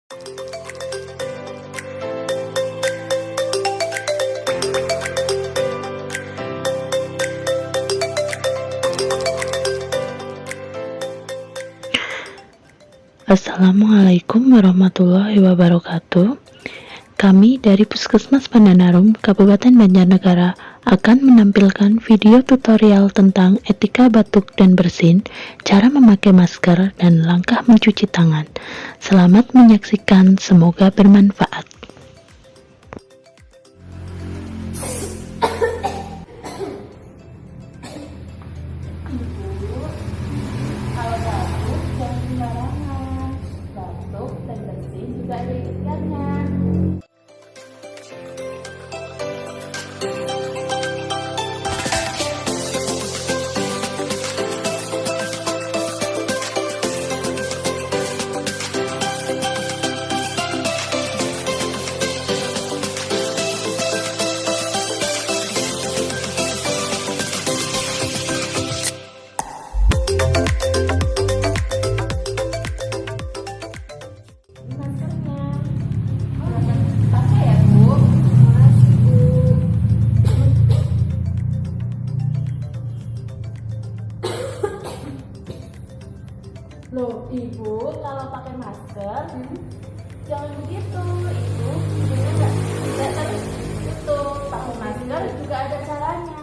Assalamualaikum warahmatullahi wabarakatuh. Kami dari Puskesmas Pandanarum, Kabupaten Banjarnegara akan menampilkan video tutorial tentang etika batuk dan bersin, cara memakai masker, dan langkah mencuci tangan. Selamat menyaksikan, semoga bermanfaat. Kalau batuk jangan sembarangan. Batuk dan bersin juga ada etikanya. Loh, Ibu, kalau pakai masker, jangan begitu. Itu tidak tertutup. Pakai masker juga ada caranya.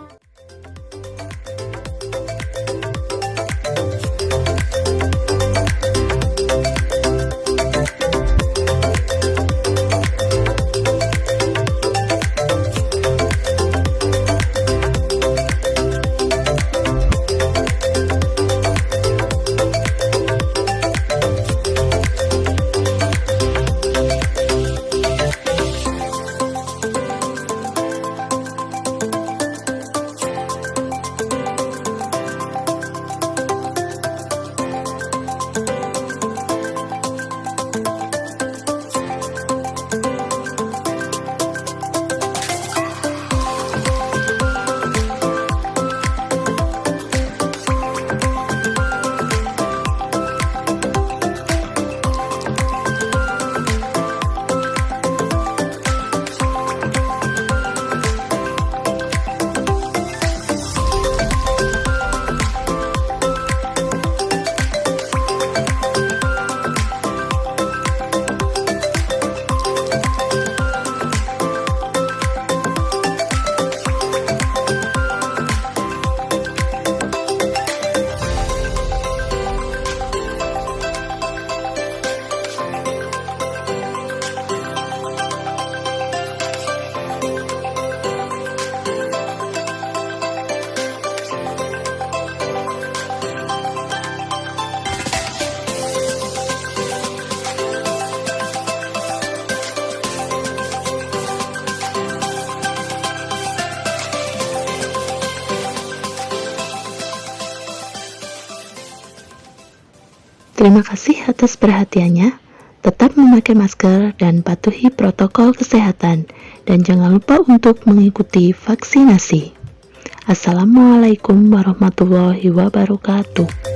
Terima kasih atas perhatiannya. Tetap memakai masker dan patuhi protokol kesehatan. Dan jangan lupa untuk mengikuti vaksinasi. Assalamualaikum warahmatullahi wabarakatuh.